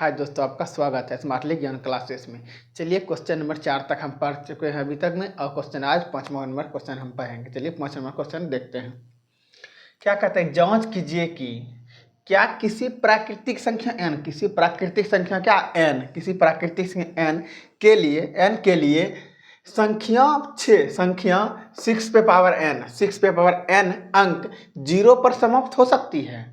हाय दोस्तों, आपका स्वागत है स्मार्टली ज्ञान क्लासेस में। चलिए क्वेश्चन नंबर 4 तक हम पढ़ चुके हैं अभी तक में, और क्वेश्चन आज 5वां नंबर क्वेश्चन हम पढ़ेंगे। चलिए 5वां नंबर क्वेश्चन देखते हैं। क्या कहते हैं, जांच कीजिए कि क्या किसी प्राकृतिक संख्या n, किसी प्राकृतिक संख्या क्या n, किसी प्राकृतिक संख्या n के लिए संख्या 6 पे पावर n अंक 0 पर समाप्त हो सकती है।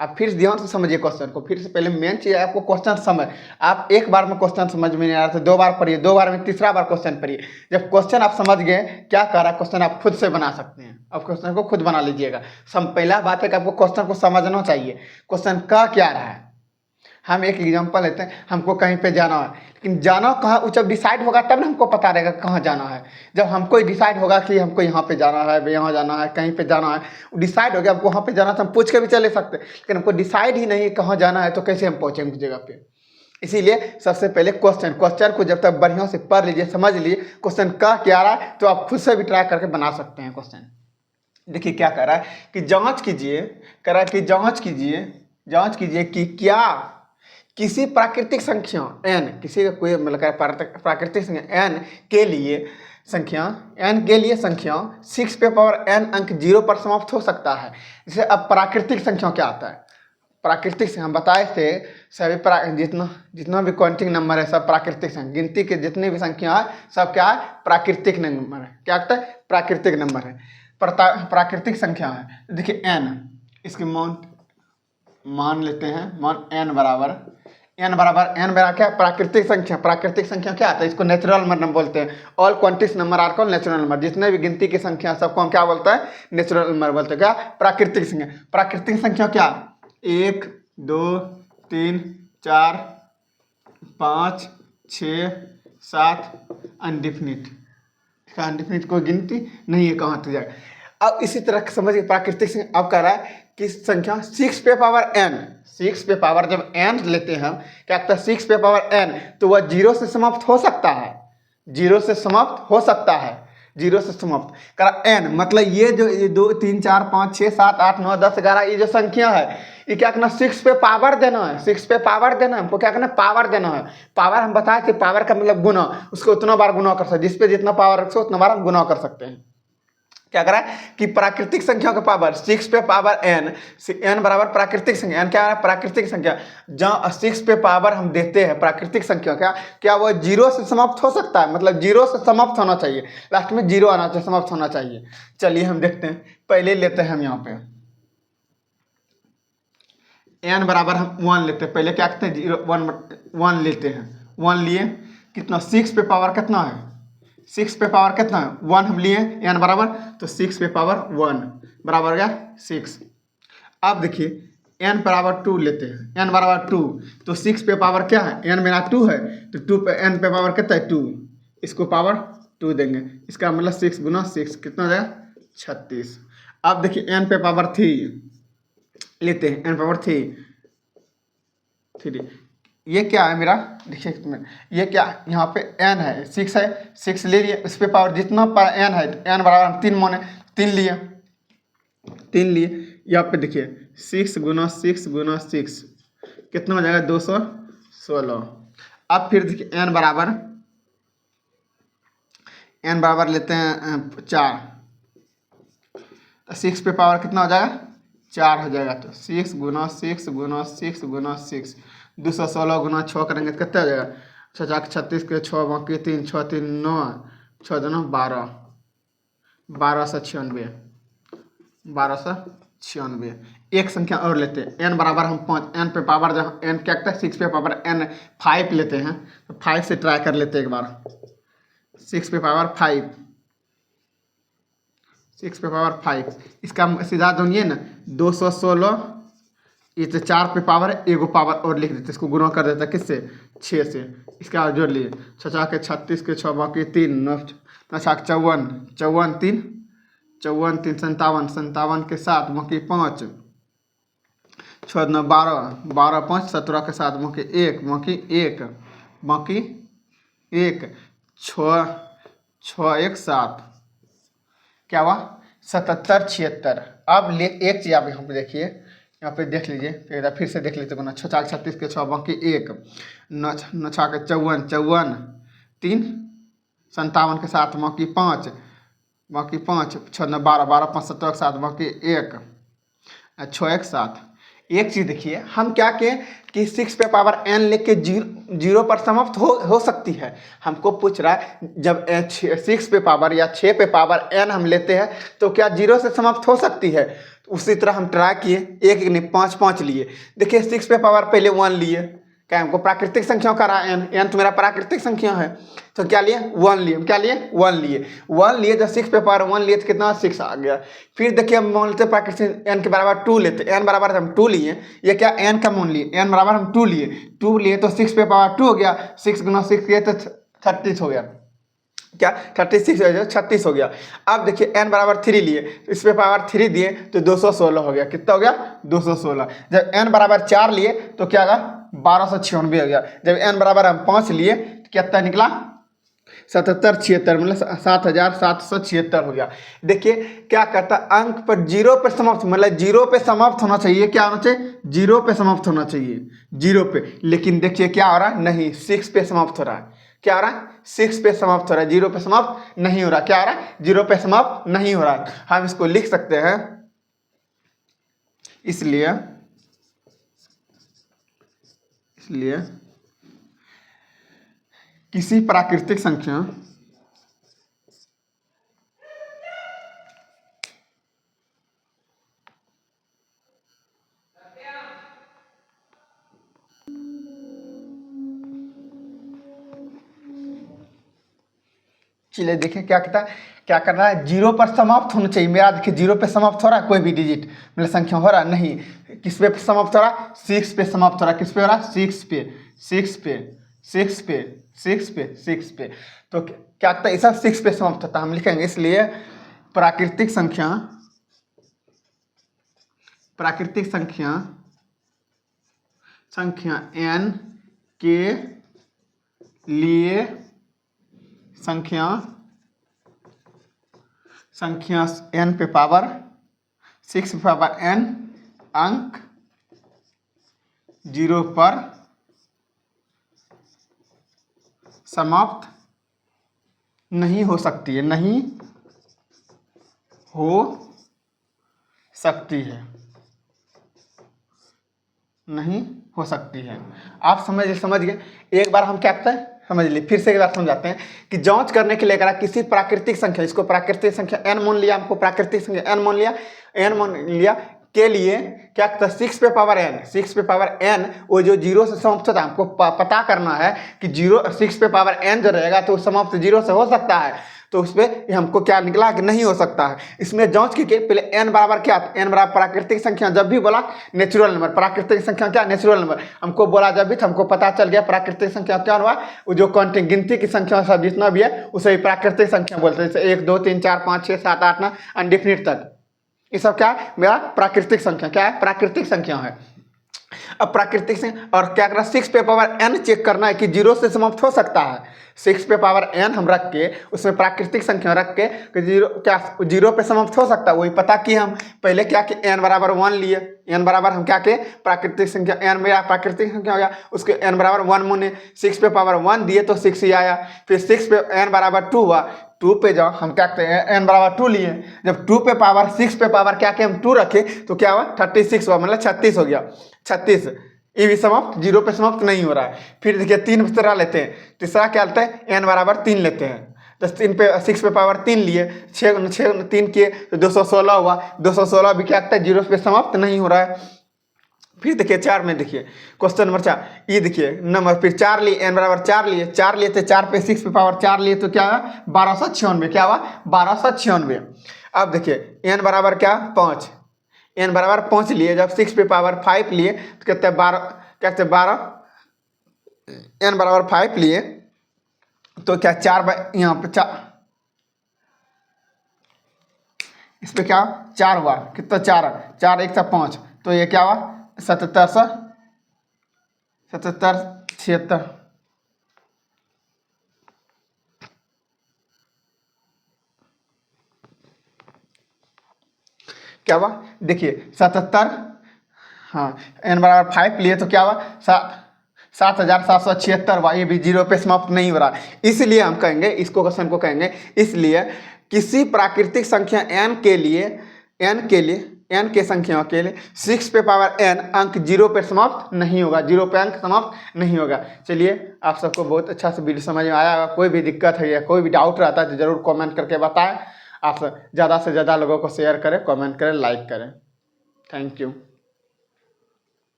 आप फिर ध्यान से समझिए क्वेश्चन को। फिर से पहले मेन चीज आपको क्वेश्चन समझ, आप एक बार में क्वेश्चन समझ में नहीं आ रहा तो 2 बार पढ़िए, 2 बार में तीसरा बार क्वेश्चन पढ़िए। जब क्वेश्चन आप समझ गए क्या कर रहा है क्वेश्चन, आप खुद से बना सकते हैं। अब क्वेश्चन को खुद बना लीजिएगा। पहला बात है कि आपको क्वेश्चन को समझना चाहिए, क्वेश्चन का क्या रहा है। हम एक एग्जांपल लेते हैं, हमको कहीं पे जाना है, लेकिन जाना कहाँ, वो जब डिसाइड होगा तब ना हमको पता रहेगा कहाँ जाना है। जब हमको डिसाइड होगा कि हमको यहाँ पे जाना है, यहाँ जाना है, कहीं पे जाना है, डिसाइड हो गया हमको वहाँ पे जाना था, हम पूछ के भी चले सकते, लेकिन हमको डिसाइड ही नहीं है कहाँ जाना है, तो कैसे हम पहुँचेंगे उस जगह पे। इसीलिए सबसे पहले क्वेश्चन को जब तक बढ़िया से पढ़ लीजिए, समझ लीजिए क्वेश्चन का क्या रहा है, तो आप खुद से भी ट्राई करके बना सकते हैं क्वेश्चन। देखिए क्या कह रहा है कि जांच कीजिए कि क्या किसी प्राकृतिक संख्या n, किसी का कोई मतलब प्राकृतिक संख्या n के लिए संख्या 6 पे पावर n अंक 0 पर समाप्त हो सकता है। जैसे अब प्राकृतिक संख्या क्या आता है, प्राकृतिक से हम बताए थे सभी जितना भी क्वांटिक नंबर है सब प्राकृतिक संख्या, गिनती के जितनी भी संख्या है सब क्या है, प्राकृतिक नंबर है। क्या कहता है, प्राकृतिक नंबर है, प्राकृतिक संख्या है। देखिए n, इसके मान लेते हैं, मान n बराबर क्या, प्राकृतिक संख्या क्या आता है, इसको नेचुरल नंबर बोलते हैं। All counting number are called natural number, जितने भी गिनती की संख्या सबको हम क्या बोलते हैं, नेचुरल नंबर बोलते हैं। क्या, प्राकृतिक संख्या क्या, 1 2 3 4 5 6 7 अनडिफिनिट कोई गिनती नहीं है कहाँ तक जाएगा। अब इसी तरह समझिए प्राकृतिक संख्या अब कह रहा है कि संख्या 6 पे पावर जब n लेते हैं, क्या कहता है 6 पे पावर n, तो वह 0 से समाप्त हो सकता है, 0 से समाप्त करा n, मतलब ये जो 2 3 4 5 6 7 8 9 10 11 ये जो संख्या है, ये क्या करना, 6 पे पावर देना है, हमको क्या करना, पावर देना है। पावर हम बताए थे, पावर का मतलब गुना, उसको उतना बार गुना कर सकते, जिस पे जितना पावर रखो उतना बार हम गुना कर सकते हैं। क्या करा कि प्राकृतिक संख्या का पावर 6 पे पावर n बराबर प्राकृतिक संख्या, n क्या है, प्राकृतिक संख्या। जहाँ 6 पे पावर हम देते हैं प्राकृतिक संख्या क्या वो 0 से समाप्त हो सकता है, मतलब 0 से समाप्त होना चाहिए, लास्ट में 0 आना चाहिए, समाप्त होना चाहिए। चलिए हम देखते हैं, पहले लेते हैं हम यहाँ पे n बराबर हम 1 लेते हैं। पहले क्या करते हैं, 1 लेते हैं, 1 लिए, कितना 6 पे पावर कितना है, 6 पे पावर कितना है, 1 हम लिए n बराबर, तो 6 पे पावर 1 बराबर गया 6। अब देखिए n बराबर 2 लेते हैं, n बराबर 2, तो 6 पे पावर क्या है, n मेरा 2 है, तो 2 पे n पे पावर कितना है 2, इसको पावर 2 देंगे, इसका मतलब 6 गुना 6 कितना हो जाएगा 36। अब देखिए n पे पावर 3 लेते हैं, n पावर 3, ये क्या है मेरा, देखिए ये क्या, यहाँ पे n है, 6 है, 6 ले लिए, उस पे पावर जितना n है, n बराबर 3 माने 3 लिए, यहाँ पे देखिए 6 गुना 6 कितना हो जाएगा 216। अब फिर देखिए n बराबर लेते हैं 4, 6 पे पावर कितना हो जाएगा 4 हो जाएगा, तो 6 गुना 6 216 गुना 6 करेंगे तो कितना हो जाएगा, 6 36 के 6 बाकी 3 6 3 9 6 2 12 1296। एक संख्या और लेते हैं, n बराबर हम 5, n पे पावर जहाँ n क्या कहता है 6 पे पावर n 5 लेते हैं, तो 5 से ट्राई कर लेते हैं एक बार, 6 पे पावर 5, इसका सीधा दुनिया ना 216, ये तो 4 पे पावर है, एगो पावर और लिख देते, इसको गुना कर देता किससे 6 से, इसका जोड़ लिए 6 के 36 के 6 बाकी 3 9 54 3 57 के 7 बाकी 5 6 9 12 5 17 के 7 बाकी 1 बाकी 1 6 1 7, क्या हुआ 77 76। अब एक चीज़ आप यहाँ पे देखिए यहाँ पे देख लीजिए, एक बार फिर से देख लीजिए, गुना 6 4 36 के 6 बाकी 1, 9 9 6 के 54 54, 3 57 के 7 बाकी 5, बाकी 5 6 9 12 12 5 17 के 7 बाकी 1, 6 1 7। एक चीज़ देखिए, हम क्या कहें कि 6 पे पावर n लेके जीरो पर समाप्त हो सकती है। हमको पूछ रहा है जब 6 पे पावर या 6 पे पावर n हम लेते हैं तो क्या जीरो से समाप्त हो सकती है। तो उसी तरह हम ट्राई किए, एक नहीं 5 5 लिए। देखिए 6 पे पावर पहले 1 लिए, क्या हमको प्राकृतिक संख्याओं का रहा एन, एन तो मेरा प्राकृतिक संख्या है, तो क्या लिए 1 लिए, क्या लिए 1 लिए, 1 लिए, जब 6 पे पावर 1 लिए तो कितना 6 आ गया। फिर देखिए हम मान लेते प्राकृतिक एन के बराबर 2 लेते, एन बराबर हम 2 लिए, ये क्या एन का मान लिए, एन बराबर हम 2 लिए तो 6 पे पावर 2 हो गया, 6 गुना 6 किए तो 36 हो गया, क्या 36 36 हो गया। अब देखिए n बराबर 3 लिए, तो इस पे पावर 3 दिए तो 216 हो गया, कितना हो गया 216। जब n बराबर 4 लिए तो क्या होगा 1296 हो गया। जब n बराबर हम 5 लिए तो कितना निकला 7776, मतलब 7776 हो गया। देखिए क्या करता अंक पर जीरो पर समाप्त, मतलब जीरो पे समाप्त होना चाहिए, क्या होना चाहिए जीरो पे समाप्त होना चाहिए, जीरो पे, लेकिन देखिए क्या हो रहा है नहीं 6 पे समाप्त हो रहा है, क्या हो रहा है 6 पे समाप्त हो रहा है, जीरो पे समाप्त नहीं हो रहा, क्या हो रहा है जीरो पे समाप्त नहीं हो रहा है। हम इसको लिख सकते हैं, इसलिए इसलिए किसी प्राकृतिक संख्या चलिए देखिए क्या कहता है, क्या करना है जीरो पर समाप्त होना चाहिए। मेरा देखिए जीरो पे समाप्त हो रहा है, कोई भी डिजिट मतलब संख्या हो रहा है नहीं, किस पे समाप्त हो रहा है 6 पे समाप्त हो रहा है, किस पे हो रहा है 6 पे 6 पे 6 पे 6 पे 6 पे। तो क्या कहता है ऐसा 6 पे समाप्त होता है, हम लिखेंगे इसलिए प्राकृतिक संख्या, प्राकृतिक संख्या संख्या n के लिए संख्या n पे पावर 6 पे पावर n अंक जीरो पर समाप्त नहीं हो सकती है, नहीं हो सकती है, नहीं हो सकती है। आप समझ गए। एक बार हम क्या करते हैं समझ लिए, फिर से एक बार समझाते हैं कि जांच करने के लिए अगर किसी प्राकृतिक संख्या, इसको प्राकृतिक संख्या n मान लिया, हमको प्राकृतिक संख्या n मान लिया, n मान लिया के लिए क्या कहता है 6 पे पावर n, 6 पे पावर n वो जो जीरो से समाप्त होता है, हमको पता करना है कि जीरो 6 पे पावर n जो रहेगा तो समाप्त जीरो से हो सकता है, तो उस पर हमको क्या निकला कि नहीं हो सकता है। इसमें जांच की पहले n बराबर क्या, n बराबर प्राकृतिक संख्या, जब भी बोला नेचुरल नंबर, प्राकृतिक संख्या क्या नेचुरल नंबर, हमको बोला जब भी तो हमको पता चल गया प्राकृतिक संख्या क्या हुआ, वो जो काउंटिंग गिनती की संख्या सब जितना भी है उसे ही प्राकृतिक संख्या बोलते हैं, जैसे 1 2 3 4 5 6 7 8 9 अनडिफिनिट तक, ये सब क्या है मेरा प्राकृतिक संख्या, क्या है प्राकृतिक संख्या है। अब प्राकृतिक से और क्या करना 6 पे पावर n चेक करना है कि जीरो से समाप्त हो सकता है, 6 पे पावर n हम रख के उसमें प्राकृतिक संख्या रख के कि जीरो क्या जीरो पे समाप्त हो सकता है, वही पता कि हम पहले क्या कि n बराबर 1 लिए, n बराबर हम क्या के प्राकृतिक संख्या n मेरा प्राकृतिक संख्या हो गया, उसके n बराबर 1 मुने 6 पे पावर 1 दिए तो 6 ही आया, फिर 6 पे n बराबर 2 हुआ, 2 पे जाओ हम क्या करते हैं n बराबर 2 लिए, जब 2 पे पावर 6 पे पावर क्या के हम 2 रखे तो क्या हुआ 36 हुआ, मतलब 36 हो गया 36, ये भी समाप्त जीरो पे समाप्त नहीं हो रहा है। फिर देखिए 3 तीसरा लेते हैं, तीसरा क्या लेते हैं n बराबर 3 लेते हैं, तो 3 पे 6 पे पावर 3 लिए, 6 3 किए तो 216 हुआ, 216 भी क्या है जीरो पे समाप्त नहीं हो रहा है। फिर देखिए 4 में देखिए क्वेश्चन नंबर 4, ये देखिए नंबर फिर 4 लिए n बराबर 4 लिए, 4 लिए थे 4 पे 6 पे पावर 4 लिए तो क्या हुआ 1296, क्या हुआ 1296। अब देखिए n बराबर क्या 5, n बराबर 5 लिए, जब 6 पे पावर 5 लिए तो कहते हैं 12, क्या कहते हैं 12, n बराबर 5 लिए तो क्या 4 यहाँ पे 4, इस पे क्या 4 हुआ, कितना 4 4 1 5, तो ये क्या हुआ 77 76। क्या हुआ देखिए 77 हाँ, n बराबर 5 लिए तो क्या हुआ 7,776 हुआ। ये भी 0 पे समाप्त नहीं हो रहा, इसलिए हम कहेंगे इसको, क्वेश्चन को कहेंगे इसलिए किसी प्राकृतिक संख्या n के लिए n के संख्याओं के लिए 6 पे पावर n अंक 0 पे समाप्त नहीं होगा, 0 पे अंक समाप्त नहीं होगा। चलिए, आप सबको बहुत अच्छा से वीडियो समझ में आया होगा। कोई भी दिक्कत है या कोई भी डाउट रहता है तो ज़रूर कमेंट करके बताएं। आप ज़्यादा से ज़्यादा लोगों को शेयर करें, कमेंट करें, लाइक करें। Thank you.